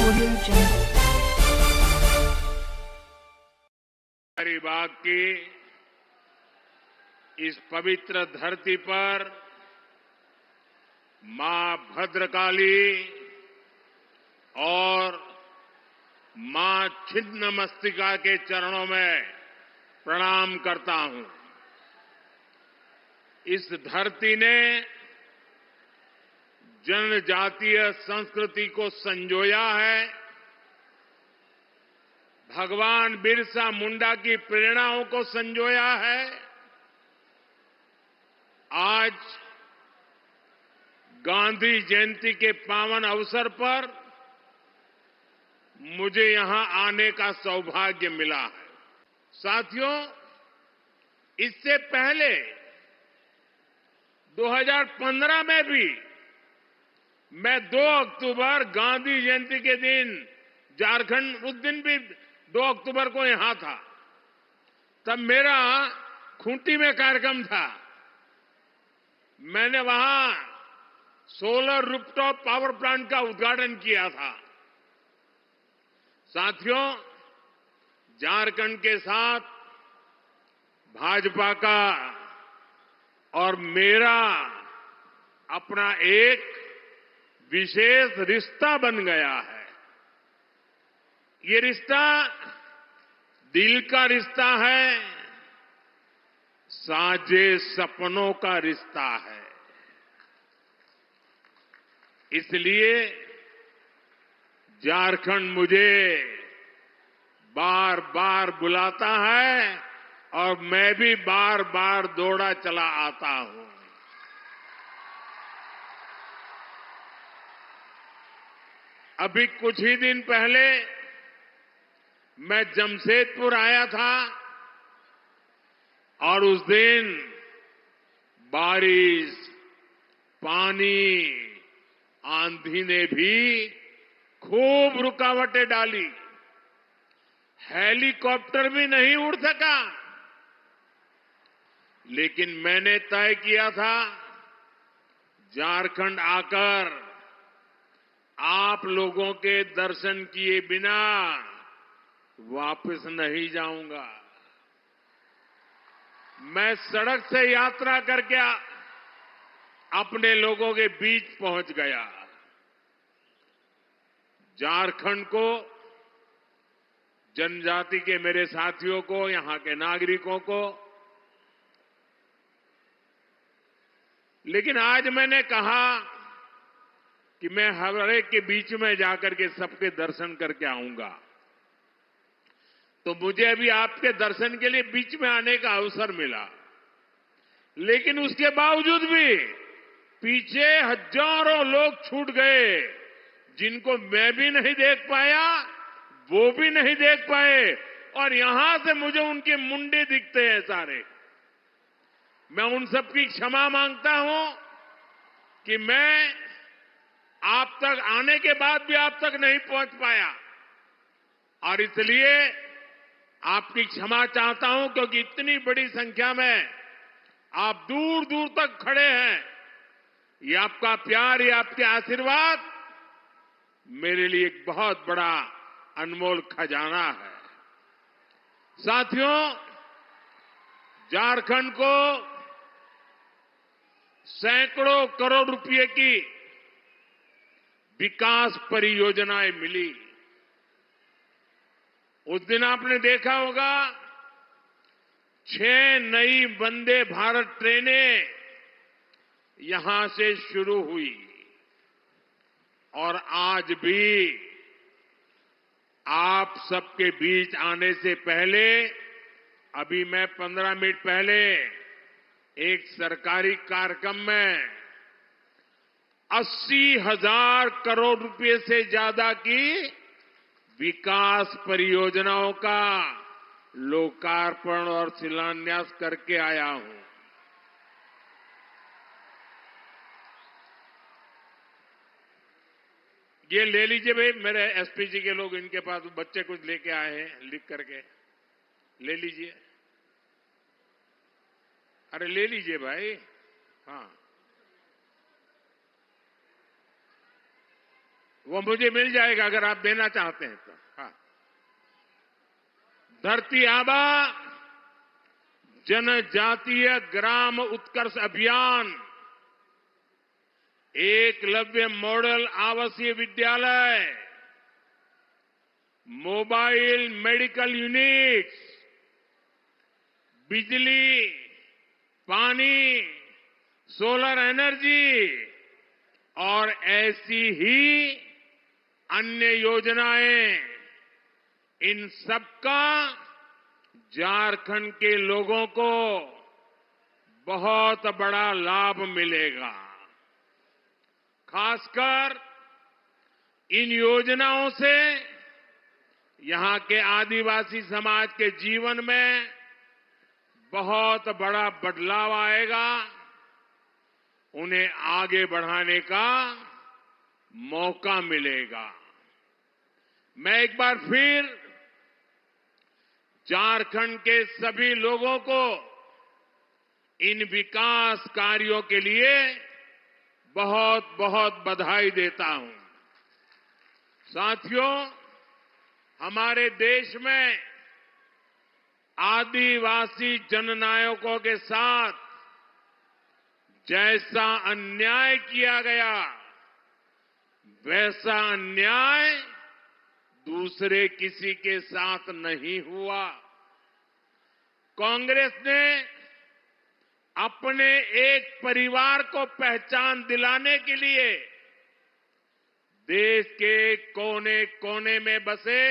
Audio Jungle. हरिबाग की इस पवित्र धरती पर मां भद्रकाली और मां छिन्नमस्तिका के चरणों में प्रणाम करता हूं। इस धरती ने जनजातीय संस्कृति को संजोया है। भगवान बिरसा मुंडा की प्रेरणाओं को संजोया है। आज गांधी जयंती के पावन अवसर पर मुझे यहां आने का सौभाग्य मिला है। साथियों, इससे पहले 2015 में भी मैं 2 अक्टूबर गांधी जयंती के दिन झारखंड, उस दिन भी 2 अक्टूबर को यहां था। तब मेरा खूंटी में कार्यक्रम था। मैंने वहां सोलर रूफटॉप पावर प्लांट का उद्घाटन किया था। साथियों, झारखंड के साथ भाजपा का और मेरा अपना एक विशेष रिश्ता बन गया है। ये रिश्ता दिल का रिश्ता है, साझे सपनों का रिश्ता है। इसलिए झारखंड मुझे बार बार बुलाता है और मैं भी बार बार दौड़ा चला आता हूं। अभी कुछ ही दिन पहले मैं जमशेदपुर आया था और उस दिन बारिश, पानी, आंधी ने भी खूब रुकावटें डाली। हेलीकॉप्टर भी नहीं उड़ सका। लेकिन मैंने तय किया था, झारखंड आकर आप लोगों के दर्शन किए बिना वापस नहीं जाऊंगा। मैं सड़क से यात्रा करके अपने लोगों के बीच पहुंच गया। झारखंड को, जनजाति के मेरे साथियों को, यहां के नागरिकों को, लेकिन आज मैंने कहा कि मैं हर एक के बीच में जाकर के सबके दर्शन करके आऊंगा। तो मुझे अभी आपके दर्शन के लिए बीच में आने का अवसर मिला। लेकिन उसके बावजूद भी पीछे हजारों लोग छूट गए, जिनको मैं भी नहीं देख पाया, वो भी नहीं देख पाए, और यहां से मुझे उनके मुंडे दिखते हैं सारे। मैं उन सबकी क्षमा मांगता हूं कि मैं आप तक आने के बाद भी आप तक नहीं पहुंच पाया, और इसलिए आपकी क्षमा चाहता हूं, क्योंकि इतनी बड़ी संख्या में आप दूर दूर तक खड़े हैं। ये आपका प्यार, ये आपके आशीर्वाद मेरे लिए एक बहुत बड़ा अनमोल खजाना है। साथियों, झारखंड को सैकड़ों करोड़ रुपए की विकास परियोजनाएं मिली। उस दिन आपने देखा होगा 6 नई वंदे भारत ट्रेनें यहां से शुरू हुई, और आज भी आप सबके बीच आने से पहले, अभी मैं 15 मिनट पहले एक सरकारी कार्यक्रम में 80,000 करोड़ रुपए से ज्यादा की विकास परियोजनाओं का लोकार्पण और शिलान्यास करके आया हूं। ये ले लीजिए भाई, मेरे एसपी जी के लोग, इनके पास बच्चे कुछ लेके आए हैं लिख करके, ले लीजिए। अरे ले लीजिए भाई। हाँ, वो मुझे मिल जाएगा अगर आप देना चाहते हैं तो। हाँ, धरती आबा जनजातीय ग्राम उत्कर्ष अभियान, एकलव्य मॉडल आवासीय विद्यालय, मोबाइल मेडिकल यूनिट्स, बिजली, पानी, सोलर एनर्जी और ऐसी ही अन्य योजनाएं, इन सबका झारखंड के लोगों को बहुत बड़ा लाभ मिलेगा। खासकर इन योजनाओं से यहां के आदिवासी समाज के जीवन में बहुत बड़ा बदलाव आएगा, उन्हें आगे बढ़ाने का मौका मिलेगा। मैं एक बार फिर झारखंड के सभी लोगों को इन विकास कार्यों के लिए बहुत बहुत बधाई देता हूं। साथियों, हमारे देश में आदिवासी जननायकों के साथ जैसा अन्याय किया गया, वैसा अन्याय दूसरे किसी के साथ नहीं हुआ। कांग्रेस ने अपने एक परिवार को पहचान दिलाने के लिए देश के कोने कोने में बसे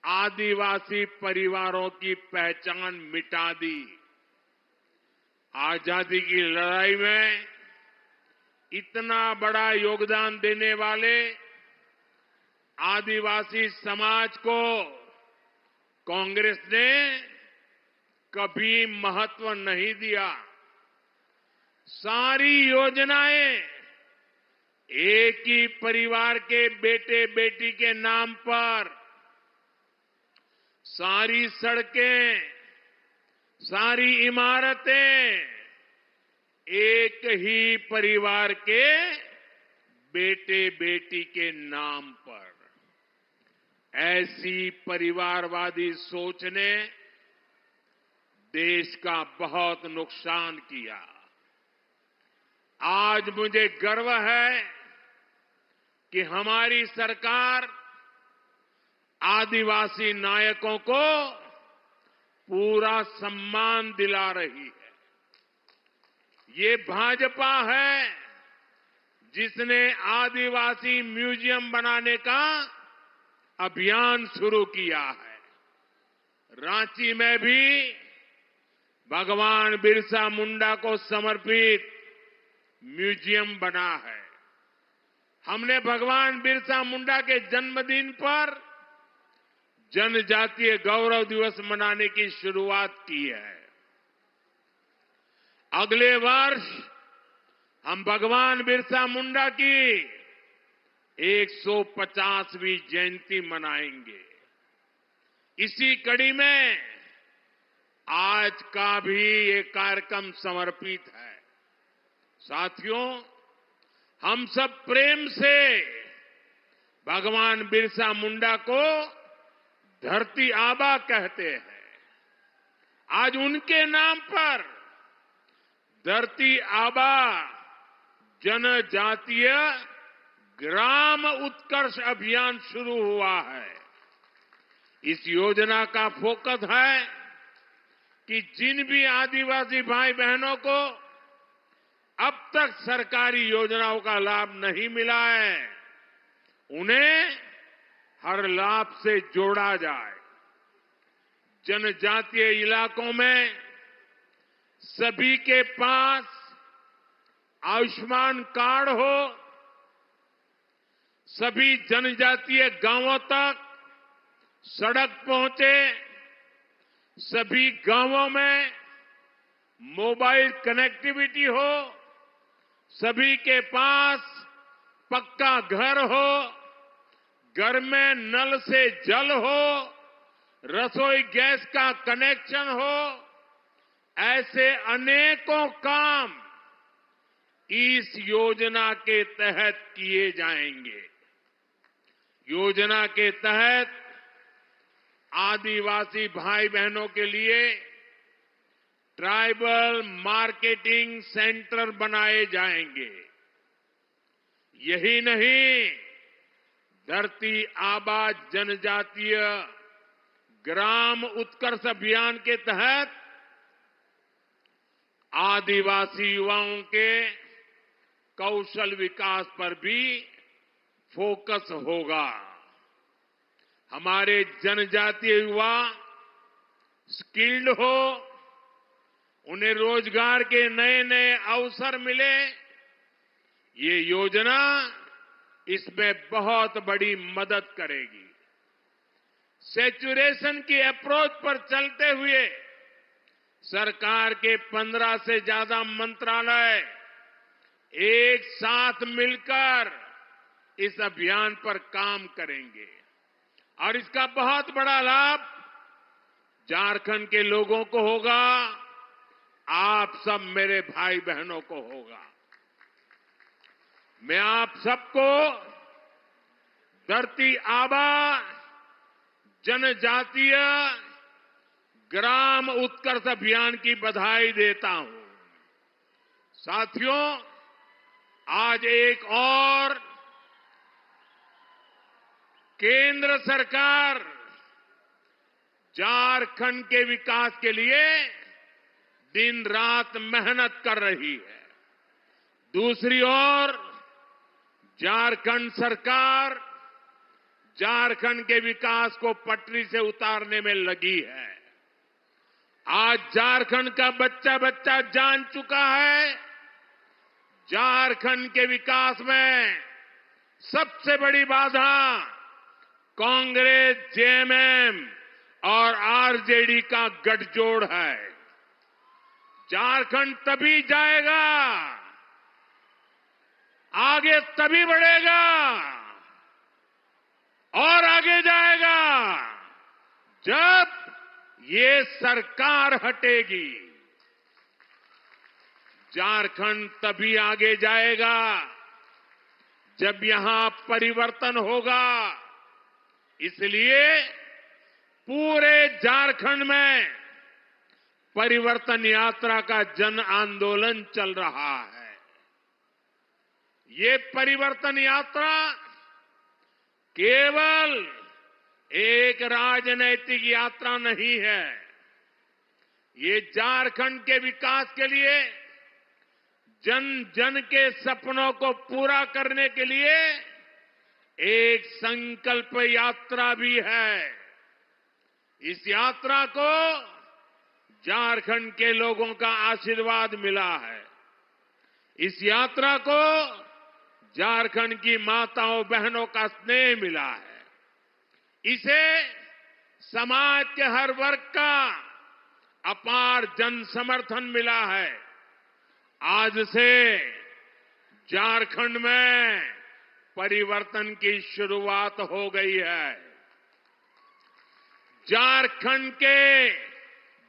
आदिवासी परिवारों की पहचान मिटा दी। आजादी की लड़ाई में इतना बड़ा योगदान देने वाले आदिवासी समाज को कांग्रेस ने कभी महत्व नहीं दिया। सारी योजनाएं एक ही परिवार के बेटे बेटी के नाम पर, सारी सड़कें, सारी इमारतें एक ही परिवार के बेटे बेटी के नाम पर। ऐसी परिवारवादी सोच ने देश का बहुत नुकसान किया। आज मुझे गर्व है कि हमारी सरकार आदिवासी नायकों को पूरा सम्मान दिला रही है। ये भाजपा है जिसने आदिवासी म्यूजियम बनाने का अभियान शुरू किया है। रांची में भी भगवान बिरसा मुंडा को समर्पित म्यूजियम बना है। हमने भगवान बिरसा मुंडा के जन्मदिन पर जनजातीय गौरव दिवस मनाने की शुरुआत की है। अगले वर्ष हम भगवान बिरसा मुंडा की 150वीं जयंती मनाएंगे। इसी कड़ी में आज का भी ये कार्यक्रम समर्पित है। साथियों, हम सब प्रेम से भगवान बिरसा मुंडा को धरती आबा कहते हैं। आज उनके नाम पर धरती आबा जनजातीय ग्राम उत्कर्ष अभियान शुरू हुआ है। इस योजना का फोकस है कि जिन भी आदिवासी भाई बहनों को अब तक सरकारी योजनाओं का लाभ नहीं मिला है, उन्हें हर लाभ से जोड़ा जाए। जनजातीय इलाकों में सभी के पास आयुष्मान कार्ड हो, सभी जनजातीय गांवों तक सड़क पहुंचे, सभी गांवों में मोबाइल कनेक्टिविटी हो, सभी के पास पक्का घर हो, घर में नल से जल हो, रसोई गैस का कनेक्शन हो, ऐसे अनेकों काम इस योजना के तहत किए जाएंगे। योजना के तहत आदिवासी भाई बहनों के लिए ट्राइबल मार्केटिंग सेंटर बनाए जाएंगे। यही नहीं, धरती आबा जनजातीय ग्राम उत्कर्ष अभियान के तहत आदिवासी युवाओं के कौशल विकास पर भी फोकस होगा। हमारे जनजातीय युवा स्किल्ड हो, उन्हें रोजगार के नए नए अवसर मिले, ये योजना इसमें बहुत बड़ी मदद करेगी। सैचुरेशन की अप्रोच पर चलते हुए सरकार के 15 से ज्यादा मंत्रालय एक साथ मिलकर इस अभियान पर काम करेंगे और इसका बहुत बड़ा लाभ झारखंड के लोगों को होगा, आप सब मेरे भाई बहनों को होगा। मैं आप सबको धरती आबा जनजातीय ग्राम उत्कर्ष अभियान की बधाई देता हूं। साथियों, आज एक और केंद्र सरकार झारखंड के विकास के लिए दिन रात मेहनत कर रही है। दूसरी ओर झारखंड सरकार झारखंड के विकास को पटरी से उतारने में लगी है। आज झारखंड का बच्चा बच्चा जान चुका है, झारखंड के विकास में सबसे बड़ी बाधा कांग्रेस, जेएमएम और आरजेडी का गठजोड़ है। झारखंड तभी जाएगा, आगे तभी बढ़ेगा और आगे जाएगा जब ये सरकार हटेगी। झारखंड तभी आगे जाएगा जब यहां परिवर्तन होगा। इसलिए पूरे झारखंड में परिवर्तन यात्रा का जन आंदोलन चल रहा है। ये परिवर्तन यात्रा केवल एक राजनैतिक यात्रा नहीं है, ये झारखंड के विकास के लिए, जन जन के सपनों को पूरा करने के लिए एक संकल्प यात्रा भी है। इस यात्रा को झारखंड के लोगों का आशीर्वाद मिला है। इस यात्रा को झारखंड की माताओं बहनों का स्नेह मिला है। इसे समाज के हर वर्ग का अपार जन समर्थन मिला है। आज से झारखंड में परिवर्तन की शुरुआत हो गई है। झारखंड के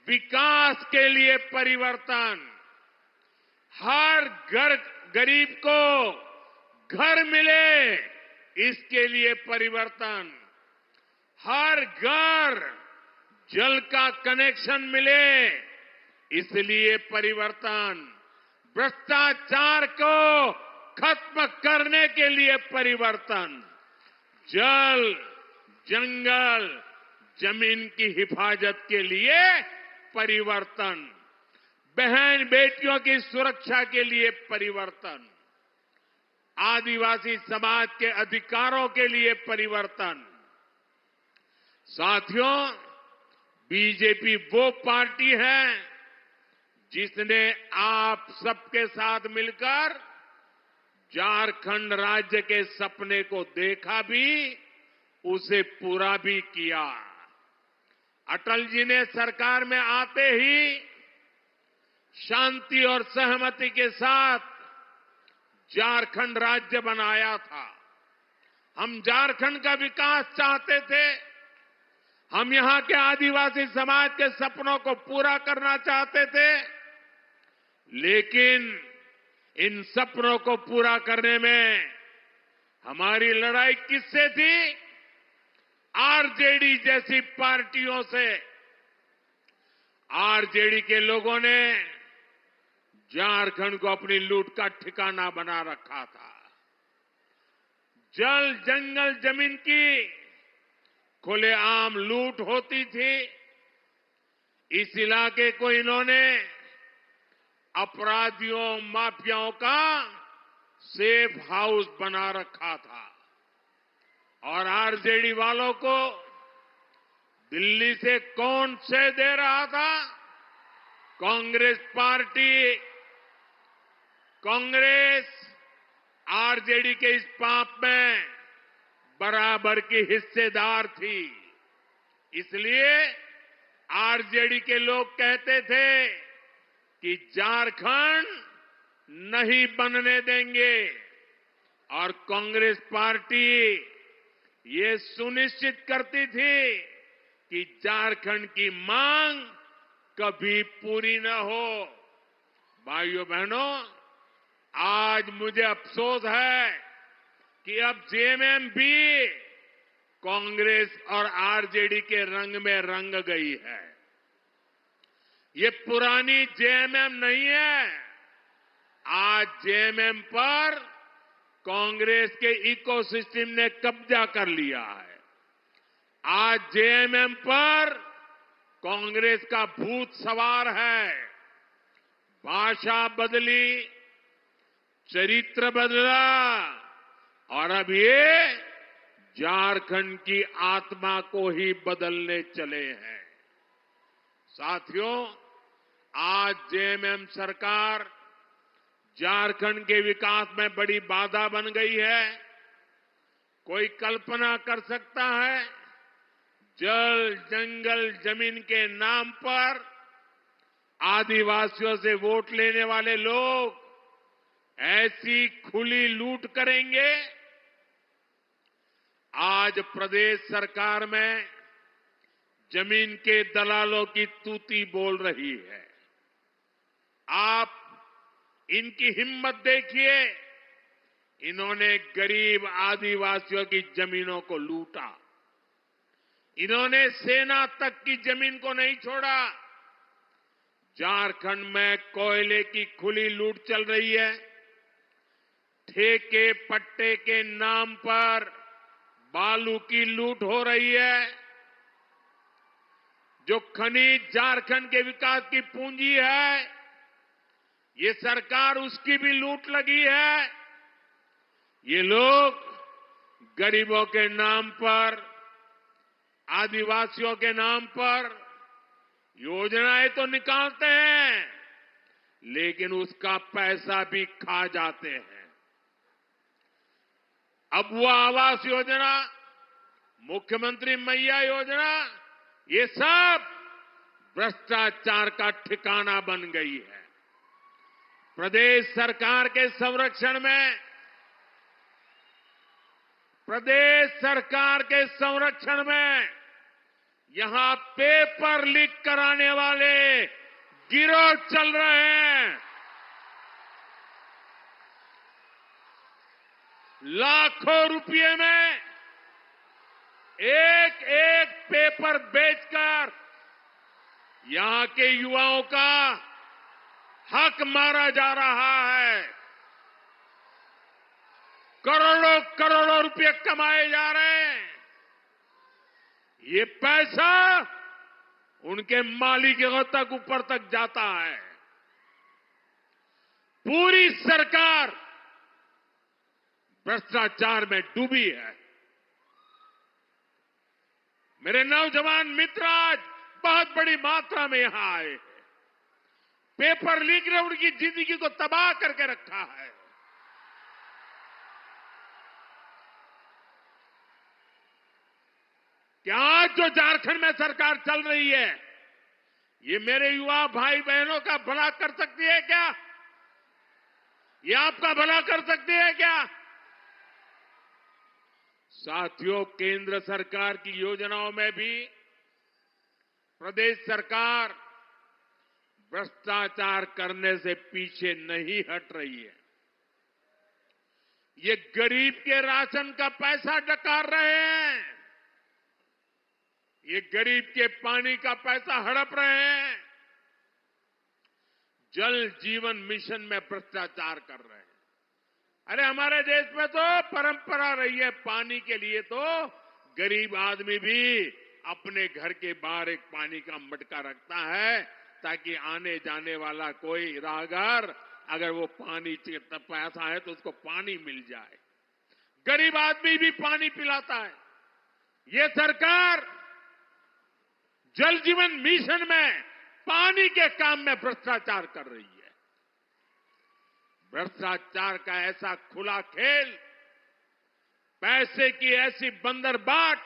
विकास के लिए परिवर्तन, हर गरीब को घर मिले इसके लिए परिवर्तन, हर घर जल का कनेक्शन मिले इसलिए परिवर्तन, भ्रष्टाचार को खत्म करने के लिए परिवर्तन, जल, जंगल, जमीन की हिफाजत के लिए परिवर्तन, बहन बेटियों की सुरक्षा के लिए परिवर्तन, आदिवासी समाज के अधिकारों के लिए परिवर्तन। साथियों, बीजेपी वो पार्टी है जिसने आप सबके साथ मिलकर झारखंड राज्य के सपने को देखा भी, उसे पूरा भी किया। अटल जी ने सरकार में आते ही शांति और सहमति के साथ झारखंड राज्य बनाया था। हम झारखंड का विकास चाहते थे, हम यहां के आदिवासी समाज के सपनों को पूरा करना चाहते थे, लेकिन इन सपनों को पूरा करने में हमारी लड़ाई किससे थी? आरजेडी जैसी पार्टियों से आरजेडी के लोगों ने झारखंड को अपनी लूट का ठिकाना बना रखा था। जल जंगल जमीन की खुलेआम लूट होती थी। इस इलाके को इन्होंने अपराधियों माफियाओं का सेफ हाउस बना रखा था और आरजेडी वालों को दिल्ली से कौन से दे रहा था? कांग्रेस पार्टी। कांग्रेस आरजेडी के इस पाप में बराबर की हिस्सेदार थी। इसलिए आरजेडी के लोग कहते थे कि झारखंड नहीं बनने देंगे और कांग्रेस पार्टी ये सुनिश्चित करती थी कि झारखंड की मांग कभी पूरी न हो। भाइयों बहनों, आज मुझे अफसोस है कि अब जेएमएम भी कांग्रेस और आरजेडी के रंग में रंग गई है। ये पुरानी जेएमएम नहीं है। आज जेएमएम पर कांग्रेस के इकोसिस्टम ने कब्जा कर लिया है। आज जेएमएम पर कांग्रेस का भूत सवार है। भाषा बदली, चरित्र बदला और अब ये झारखंड की आत्मा को ही बदलने चले हैं। साथियों, आज जेएमएम सरकार झारखंड के विकास में बड़ी बाधा बन गई है। कोई कल्पना कर सकता है जल जंगल जमीन के नाम पर आदिवासियों से वोट लेने वाले लोग ऐसी खुली लूट करेंगे? आज प्रदेश सरकार में जमीन के दलालों की तूती बोल रही है। आप इनकी हिम्मत देखिए। इन्होंने गरीब आदिवासियों की जमीनों को लूटा। इन्होंने सेना तक की जमीन को नहीं छोड़ा। झारखंड में कोयले की खुली लूट चल रही है। ठेके पट्टे के नाम पर बालू की लूट हो रही है। जो खनिज झारखंड के विकास की पूंजी है, ये सरकार उसकी भी लूट लगी है। ये लोग गरीबों के नाम पर, आदिवासियों के नाम पर योजनाएं तो निकालते हैं, लेकिन उसका पैसा भी खा जाते हैं। अब वो आवास योजना, मुख्यमंत्री मैया योजना, ये सब भ्रष्टाचार का ठिकाना बन गई है। प्रदेश सरकार के संरक्षण में यहां पेपर लीक कराने वाले गिरोह चल रहे हैं। लाखों रुपये में एक एक पेपर बेचकर यहां के युवाओं का हक मारा जा रहा है। करोड़ों करोड़ों रुपए कमाए जा रहे हैं। ये पैसा उनके मालिकों तक ऊपर तक जाता है। पूरी सरकार भ्रष्टाचार में डूबी है। मेरे नौजवान मित्र आज बहुत बड़ी मात्रा में यहां आए हैं। पेपर लीक ने उनकी जिंदगी को तबाह करके रखा है। क्या आज जो झारखंड में सरकार चल रही है, ये मेरे युवा भाई बहनों का भला कर सकती है क्या? ये आपका भला कर सकती है क्या? साथियों, केंद्र सरकार की योजनाओं में भी प्रदेश सरकार भ्रष्टाचार करने से पीछे नहीं हट रही है। ये गरीब के राशन का पैसा डकार रहे हैं। ये गरीब के पानी का पैसा हड़प रहे हैं, जल जीवन मिशन में भ्रष्टाचार कर रहे हैं। अरे हमारे देश में तो परंपरा रही है, पानी के लिए तो गरीब आदमी भी अपने घर के बाहर एक पानी का मटका रखता है, ताकि आने जाने वाला कोई राहगीर अगर वो पानी प्यासा है तो उसको पानी मिल जाए। गरीब आदमी भी पानी पिलाता है। ये सरकार जल जीवन मिशन में पानी के काम में भ्रष्टाचार कर रही है। भ्रष्टाचार का ऐसा खुला खेल, पैसे की ऐसी बंदरबाट,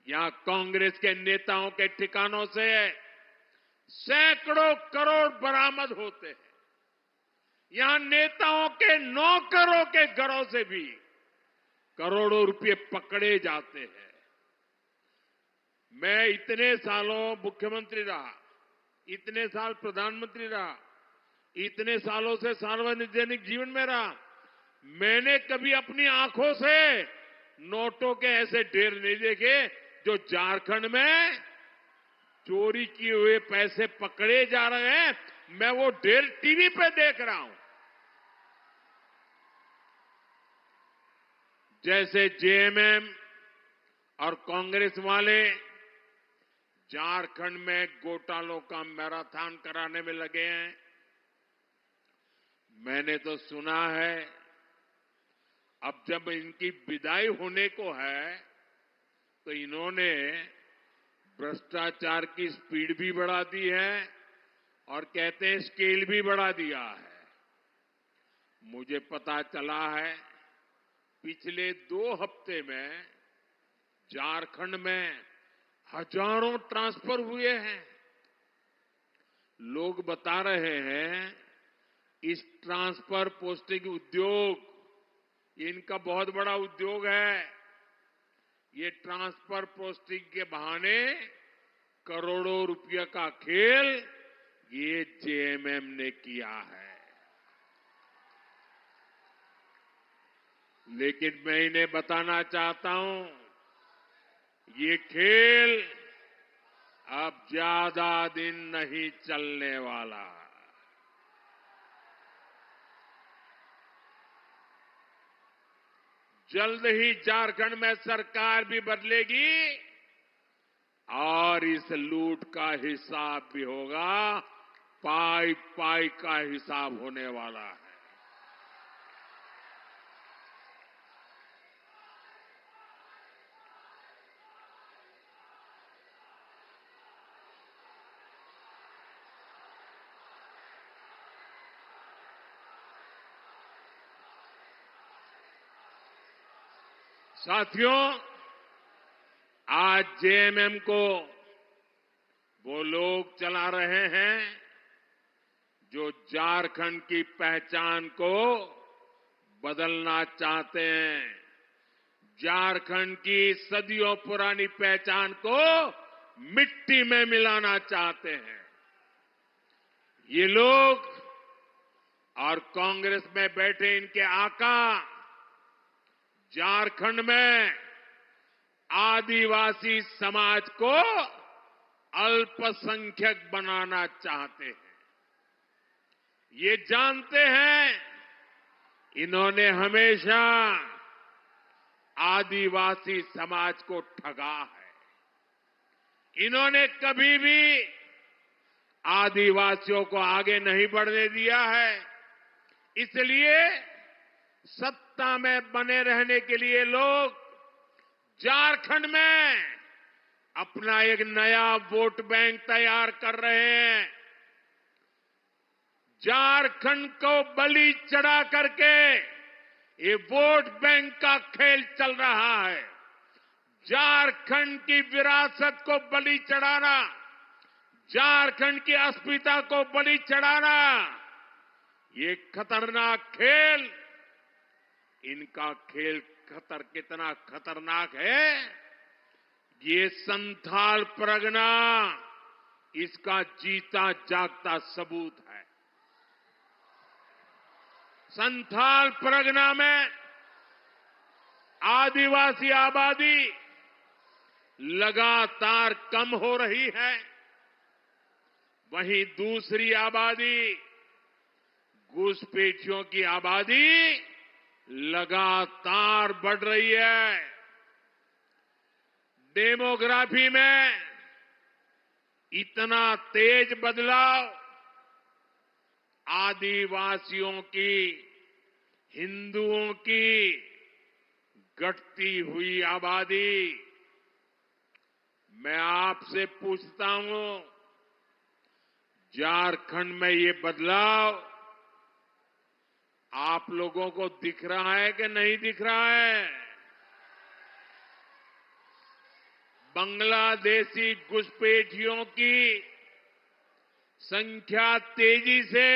यहां कांग्रेस के नेताओं के ठिकानों से सैकड़ों करोड़ बरामद होते हैं। यहां नेताओं के नौकरों के घरों से भी करोड़ों रुपए पकड़े जाते हैं। मैं इतने सालों मुख्यमंत्री रहा, इतने साल प्रधानमंत्री रहा, इतने सालों से सार्वजनिक जीवन में रहा, मैंने कभी अपनी आंखों से नोटों के ऐसे ढेर नहीं देखे जो झारखंड में चोरी किए हुए पैसे पकड़े जा रहे हैं। मैं वो ढेर टीवी पे देख रहा हूं। जैसे जेएमएम और कांग्रेस वाले झारखंड में घोटालों का मैराथन कराने में लगे हैं। मैंने तो सुना है अब जब इनकी विदाई होने को है तो इन्होंने भ्रष्टाचार की स्पीड भी बढ़ा दी है और कहते हैं स्केल भी बढ़ा दिया है। मुझे पता चला है पिछले 2 हफ्ते में झारखंड में हजारों ट्रांसफर हुए हैं। लोग बता रहे हैं इस ट्रांसफर पोस्टिंग उद्योग इनका बहुत बड़ा उद्योग है। ये ट्रांसफर पोस्टिंग के बहाने करोड़ों रुपये का खेल ये जेएमएम ने किया है। लेकिन मैं इन्हें बताना चाहता हूं, ये खेल अब ज्यादा दिन नहीं चलने वाला। जल्द ही झारखंड में सरकार भी बदलेगी और इस लूट का हिसाब भी होगा। पाई पाई का हिसाब होने वाला है। साथियों, आज जेएमएम को वो लोग चला रहे हैं जो झारखंड की पहचान को बदलना चाहते हैं। झारखंड की सदियों पुरानी पहचान को मिट्टी में मिलाना चाहते हैं। ये लोग और कांग्रेस में बैठे इनके आका झारखंड में आदिवासी समाज को अल्पसंख्यक बनाना चाहते हैं। ये जानते हैं इन्होंने हमेशा आदिवासी समाज को ठगा है। इन्होंने कभी भी आदिवासियों को आगे नहीं बढ़ने दिया है। इसलिए सत्ता में बने रहने के लिए लोग झारखंड में अपना एक नया वोट बैंक तैयार कर रहे हैं। झारखंड को बलि चढ़ा करके ये वोट बैंक का खेल चल रहा है। झारखंड की विरासत को बलि चढ़ाना, झारखंड की अस्मिता को बलि चढ़ाना, ये खतरनाक खेल, इनका खेल कितना खतरनाक है, ये संथाल परगना इसका जीता जागता सबूत है। संथाल परगना में आदिवासी आबादी लगातार कम हो रही है, वहीं दूसरी आबादी, घुसपैठियों की आबादी लगातार बढ़ रही है। डेमोग्राफी में इतना तेज बदलाव आदिवासियों की, हिंदुओं की घटती हुई आबादी। मैं आपसे पूछता हूं, झारखंड में ये बदलाव आप लोगों को दिख रहा है कि नहीं दिख रहा है? बांग्लादेशी घुसपैठियों की संख्या तेजी से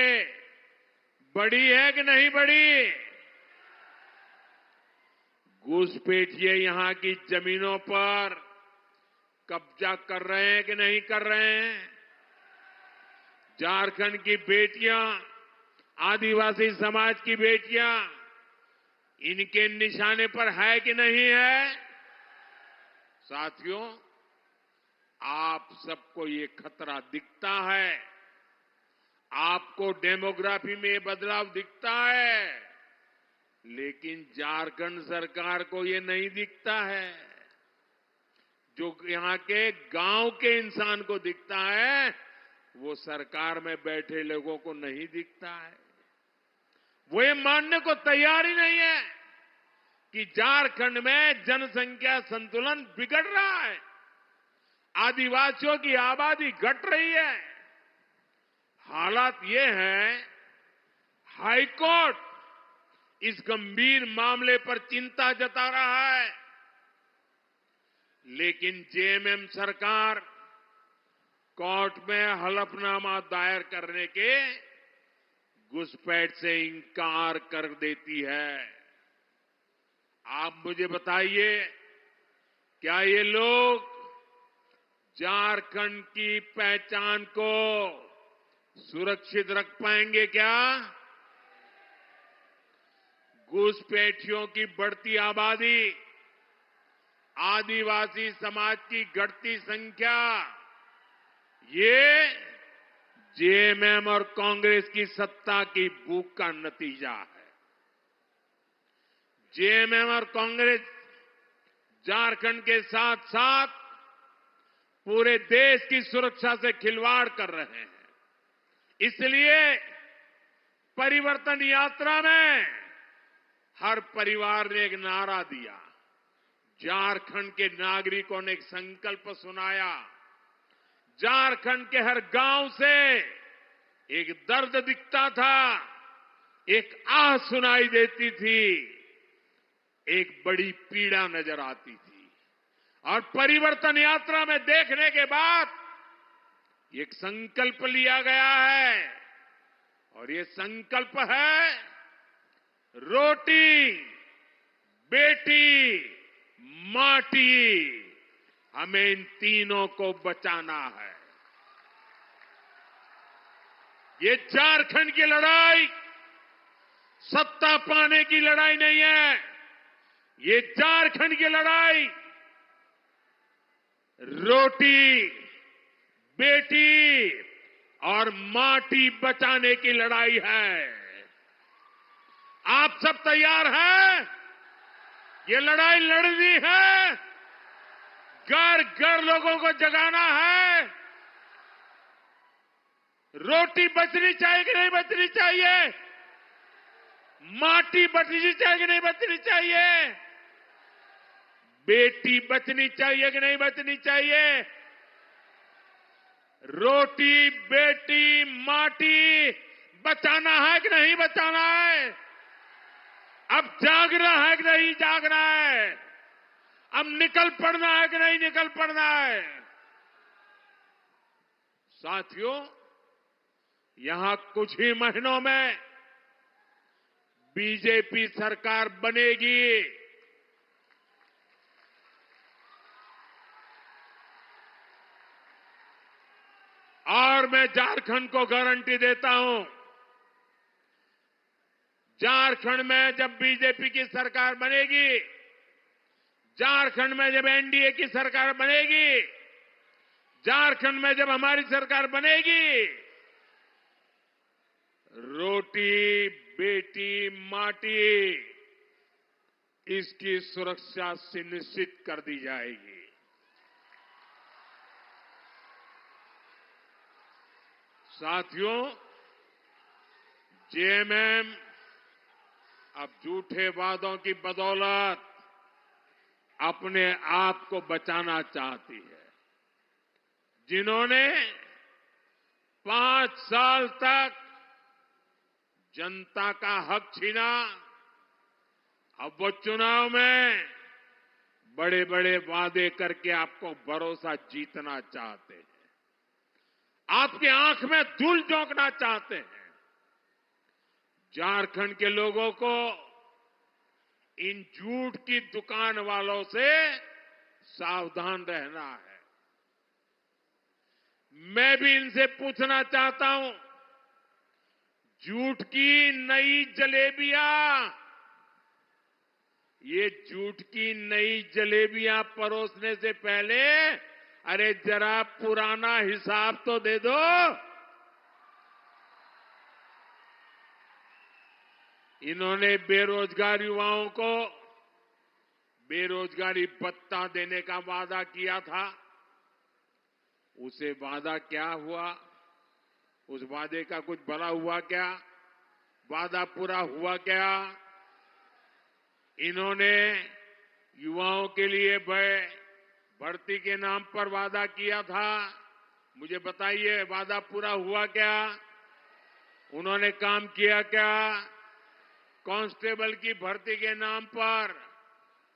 बढ़ी है कि नहीं बढ़ी? घुसपैठिए यहां की जमीनों पर कब्जा कर रहे हैं कि नहीं कर रहे हैं? झारखंड की बेटियां, आदिवासी समाज की बेटियां इनके निशाने पर है कि नहीं है? साथियों, आप सबको ये खतरा दिखता है, आपको डेमोग्राफी में ये बदलाव दिखता है, लेकिन झारखंड सरकार को ये नहीं दिखता है। जो यहां के गांव के इंसान को दिखता है, वो सरकार में बैठे लोगों को नहीं दिखता है। वो ये मानने को तैयार ही नहीं है कि झारखंड में जनसंख्या संतुलन बिगड़ रहा है, आदिवासियों की आबादी घट रही है। हालात ये है, हाईकोर्ट इस गंभीर मामले पर चिंता जता रहा है, लेकिन जेएमएम सरकार कोर्ट में हलफनामा दायर करने के घुसपैठ से इंकार कर देती है। आप मुझे बताइए, क्या ये लोग झारखंड की पहचान को सुरक्षित रख पाएंगे क्या? घुसपैठियों की बढ़ती आबादी, आदिवासी समाज की घटती संख्या, ये जेएमएम और कांग्रेस की सत्ता की भूख का नतीजा है। जेएमएम और कांग्रेस झारखंड के साथ साथ पूरे देश की सुरक्षा से खिलवाड़ कर रहे हैं। इसलिए परिवर्तन यात्रा में हर परिवार ने एक नारा दिया, झारखंड के नागरिकों ने एक संकल्प सुनाया, झारखंड के हर गांव से एक दर्द दिखता था, एक आह सुनाई देती थी, एक बड़ी पीड़ा नजर आती थी। और परिवर्तन यात्रा में देखने के बाद एक संकल्प लिया गया है, और ये संकल्प है, रोटी, बेटी, माटी, हमें इन तीनों को बचाना है। ये झारखंड की लड़ाई सत्ता पाने की लड़ाई नहीं है, ये झारखंड की लड़ाई रोटी, बेटी और माटी बचाने की लड़ाई है। आप सब तैयार हैं? ये लड़ाई लड़नी है, घर घर लोगों को जगाना है। रोटी बचनी चाहिए कि नहीं बचनी चाहिए? माटी बचनी चाहिए कि नहीं बचनी चाहिए? बेटी बचनी चाहिए कि नहीं बचनी चाहिए? रोटी, बेटी, माटी बचाना है कि नहीं बचाना है? अब जागना है कि नहीं जागना है? अब निकल पड़ना है कि नहीं निकल पड़ना है? साथियों, यहां कुछ ही महीनों में बीजेपी सरकार बनेगी। और मैं झारखंड को गारंटी देता हूं, झारखंड में जब बीजेपी की सरकार बनेगी, झारखंड में जब एनडीए की सरकार बनेगी, झारखंड में जब हमारी सरकार बनेगी, रोटी बेटी माटी इसकी सुरक्षा सुनिश्चित कर दी जाएगी। साथियों, जेएमएम अब झूठे वादों की बदौलत अपने आप को बचाना चाहती है। जिन्होंने 5 साल तक जनता का हक छीना, अब वो चुनाव में बड़े बड़े वादे करके आपको भरोसा जीतना चाहते हैं, आपकी आंख में धूल झोंकना चाहते हैं। झारखंड के लोगों को इन झूठ की दुकान वालों से सावधान रहना है। मैं भी इनसे पूछना चाहता हूं, झूठ की नई जलेबियां, ये झूठ की नई जलेबियां परोसने से पहले अरे जरा पुराना हिसाब तो दे दो। इन्होंने बेरोजगार युवाओं को बेरोजगारी भत्ता देने का वादा किया था। उसे वादा क्या हुआ? उस वादे का कुछ भला हुआ क्या? वादा पूरा हुआ क्या? इन्होंने युवाओं के लिए भर्ती के नाम पर वादा किया था। मुझे बताइए, वादा पूरा हुआ क्या? उन्होंने काम किया क्या? कांस्टेबल की भर्ती के नाम पर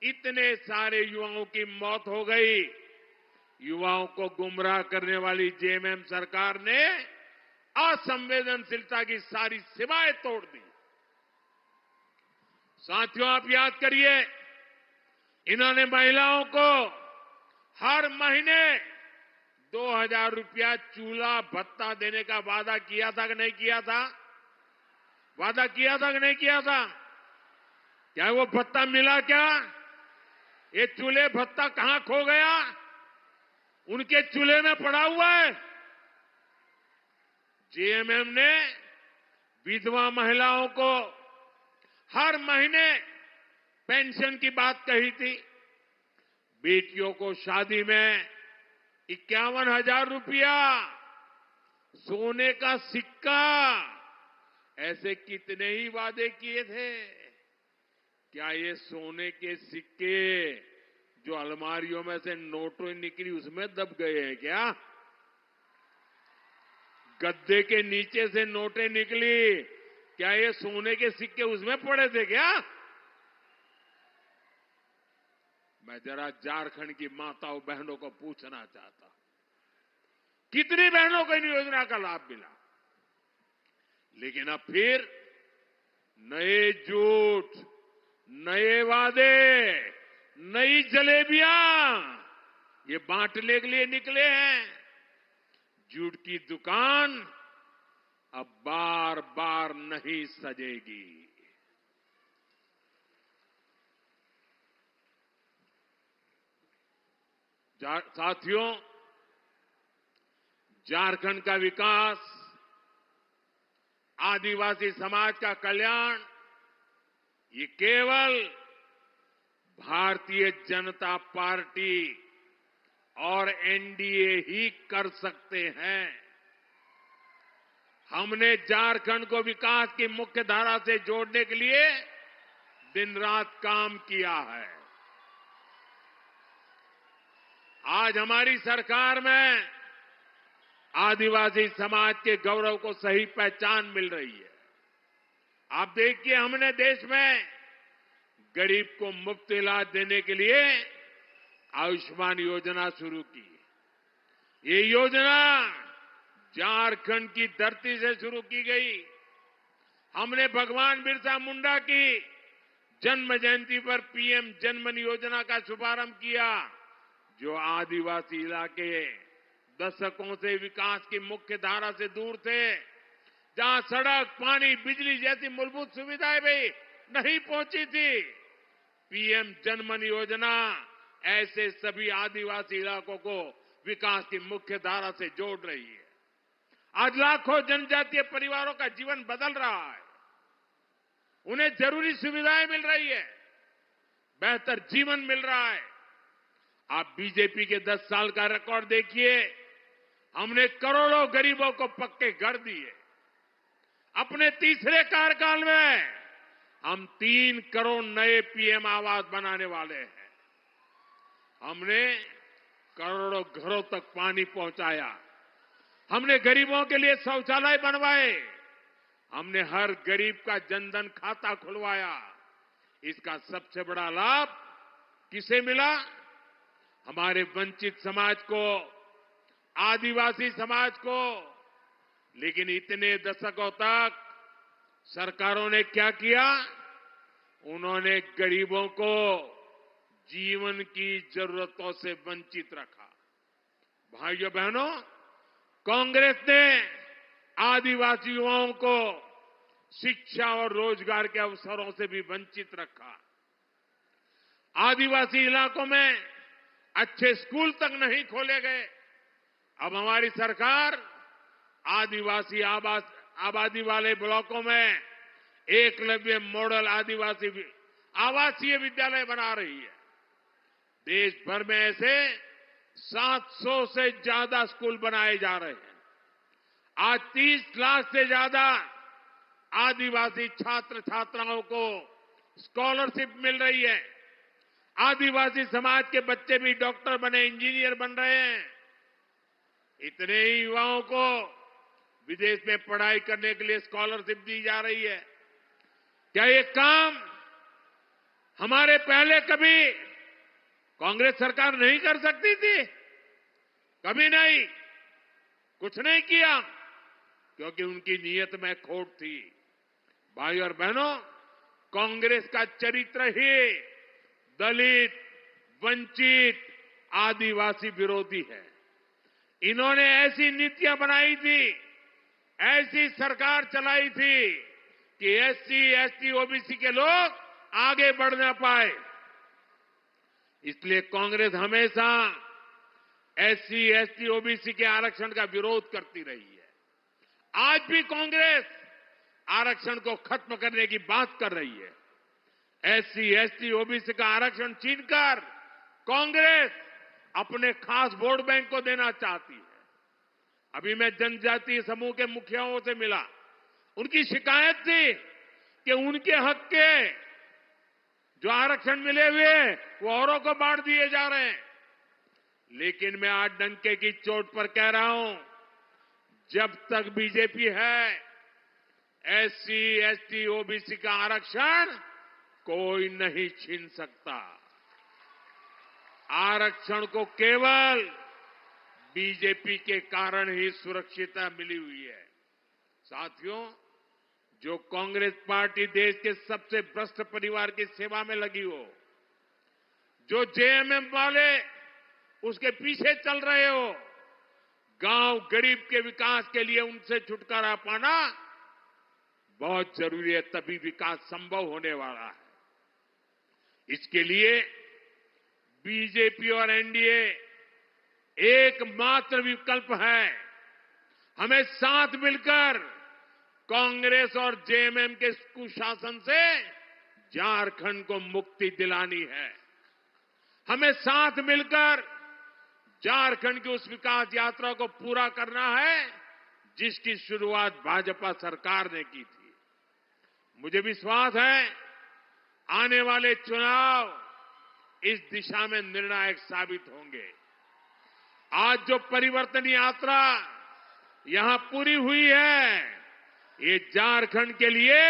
इतने सारे युवाओं की मौत हो गई। युवाओं को गुमराह करने वाली जेएमएम सरकार ने असंवेदनशीलता की सारी सीमाएं तोड़ दी। साथियों, आप याद करिए, इन्होंने महिलाओं को हर महीने 2000 रुपया चूल्हा भत्ता देने का वादा किया था कि नहीं किया था? वादा किया था कि नहीं किया था? क्या वो भत्ता मिला क्या? ये चूल्हे भत्ता कहां खो गया? उनके चूल्हे में पड़ा हुआ है। जेएमएम ने विधवा महिलाओं को हर महीने पेंशन की बात कही थी। बेटियों को शादी में 51,000 रुपया, सोने का सिक्का, ऐसे कितने ही वादे किए थे। क्या ये सोने के सिक्के जो अलमारियों में से नोटें निकली उसमें दब गए हैं क्या? गद्दे के नीचे से नोटें निकली, क्या ये सोने के सिक्के उसमें पड़े थे क्या? मैं जरा झारखंड की माताओं बहनों को पूछना चाहता हूं, कितनी बहनों को इन योजना का लाभ मिला? लेकिन अब फिर नए झूठ, नए वादे, नई जलेबियां ये बांटने के लिए निकले हैं। झूठ की दुकान अब बार बार नहीं सजेगी। साथियों, झारखंड का विकास, आदिवासी समाज का कल्याण, ये केवल भारतीय जनता पार्टी और एनडीए ही कर सकते हैं। हमने झारखंड को विकास की मुख्य धारा से जोड़ने के लिए दिन रात काम किया है। आज हमारी सरकार में आदिवासी समाज के गौरव को सही पहचान मिल रही है। आप देखिए, हमने देश में गरीब को मुफ्त इलाज देने के लिए आयुष्मान योजना शुरू की। ये योजना झारखंड की धरती से शुरू की गई। हमने भगवान बिरसा मुंडा की जन्म जयंती पर पीएम जनमन योजना का शुभारंभ किया, जो आदिवासी इलाके दशकों से विकास की मुख्य धारा से दूर थे, जहां सड़क, पानी, बिजली जैसी मूलभूत सुविधाएं भी नहीं पहुंची थी। पीएम जनमन योजना ऐसे सभी आदिवासी इलाकों को विकास की मुख्य धारा से जोड़ रही है। आज लाखों जनजातीय परिवारों का जीवन बदल रहा है, उन्हें जरूरी सुविधाएं मिल रही है, बेहतर जीवन मिल रहा है। आप बीजेपी के 10 साल का रिकॉर्ड देखिए, हमने करोड़ों गरीबों को पक्के घर दिए। अपने तीसरे कार्यकाल में हम 3 करोड़ नए पीएम आवास बनाने वाले हैं। हमने करोड़ों घरों तक पानी पहुंचाया, हमने गरीबों के लिए शौचालय बनवाए, हमने हर गरीब का जनधन खाता खुलवाया। इसका सबसे बड़ा लाभ किसे मिला? हमारे वंचित समाज को, आदिवासी समाज को। लेकिन इतने दशकों तक सरकारों ने क्या किया? उन्होंने गरीबों को जीवन की जरूरतों से वंचित रखा। भाइयों बहनों, कांग्रेस ने आदिवासी युवाओं को शिक्षा और रोजगार के अवसरों से भी वंचित रखा। आदिवासी इलाकों में अच्छे स्कूल तक नहीं खोले गए। अब हमारी सरकार आदिवासी आबादी वाले ब्लॉकों में एकलव्य मॉडल आदिवासी आवासीय विद्यालय बना रही है। देश भर में ऐसे 700 से ज्यादा स्कूल बनाए जा रहे हैं। आज 30 लाख से ज्यादा आदिवासी छात्र छात्राओं को स्कॉलरशिप मिल रही है। आदिवासी समाज के बच्चे भी डॉक्टर बने, इंजीनियर बन रहे हैं। इतने ही युवाओं को विदेश में पढ़ाई करने के लिए स्कॉलरशिप दी जा रही है। क्या ये काम हमारे पहले कभी कांग्रेस सरकार नहीं कर सकती थी? कभी नहीं, कुछ नहीं किया, क्योंकि उनकी नीयत में खोट थी। भाई और बहनों, कांग्रेस का चरित्र ही दलित, वंचित, आदिवासी विरोधी है। इन्होंने ऐसी नीतियां बनाई थी, ऐसी सरकार चलाई थी कि एससी, एसटी, ओबीसी के लोग आगे बढ़ ना पाए। इसलिए कांग्रेस हमेशा एससी, एसटी, ओबीसी के आरक्षण का विरोध करती रही है। आज भी कांग्रेस आरक्षण को खत्म करने की बात कर रही है। एससी, एसटी, ओबीसी का आरक्षण छीनकर कांग्रेस अपने खास वोट बैंक को देना चाहती है। अभी मैं जनजातीय समूह के मुखियाओं से मिला, उनकी शिकायत थी कि उनके हक के जो आरक्षण मिले हुए वो औरों को बांट दिए जा रहे हैं। लेकिन मैं आज डंके की चोट पर कह रहा हूं, जब तक बीजेपी है, एससी, एसटी, ओबीसी का आरक्षण कोई नहीं छीन सकता। आरक्षण को केवल बीजेपी के कारण ही सुरक्षितता मिली हुई है। साथियों, जो कांग्रेस पार्टी देश के सबसे भ्रष्ट परिवार की सेवा में लगी हो, जो जेएमएम वाले उसके पीछे चल रहे हो, गांव गरीब के विकास के लिए उनसे छुटकारा पाना बहुत जरूरी है, तभी विकास संभव होने वाला है। इसके लिए बीजेपी और एनडीए एकमात्र विकल्प है। हमें साथ मिलकर कांग्रेस और जेएमएम के कुशासन से झारखंड को मुक्ति दिलानी है। हमें साथ मिलकर झारखंड की उस विकास यात्रा को पूरा करना है जिसकी शुरुआत भाजपा सरकार ने की थी। मुझे विश्वास है आने वाले चुनाव इस दिशा में निर्णायक साबित होंगे। आज जो परिवर्तन यात्रा यहां पूरी हुई है, ये झारखंड के लिए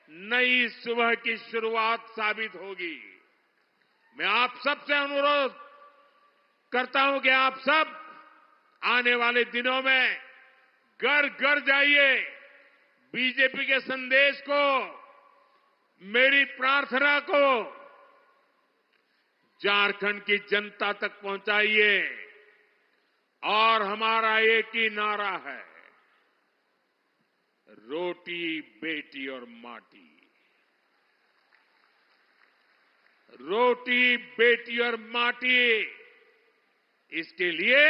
नई सुबह की शुरुआत साबित होगी। मैं आप सबसे अनुरोध करता हूं कि आप सब आने वाले दिनों में घर घर जाइए, बीजेपी के संदेश को, मेरी प्रार्थना को झारखंड की जनता तक पहुंचाइए। और हमारा एक ही नारा है, रोटी, बेटी और माटी। रोटी बेटी और माटी, इसके लिए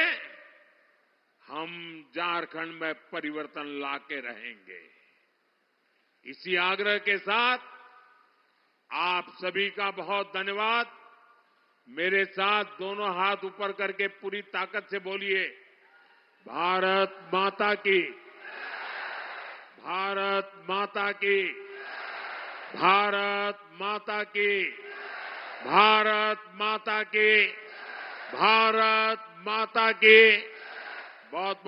हम झारखंड में परिवर्तन लाके रहेंगे। इसी आग्रह के साथ आप सभी का बहुत धन्यवाद। मेरे साथ दोनों हाथ ऊपर करके पूरी ताकत से बोलिए, भारत माता की, भारत माता की, भारत माता की, भारत माता की, भारत माता की। बहुत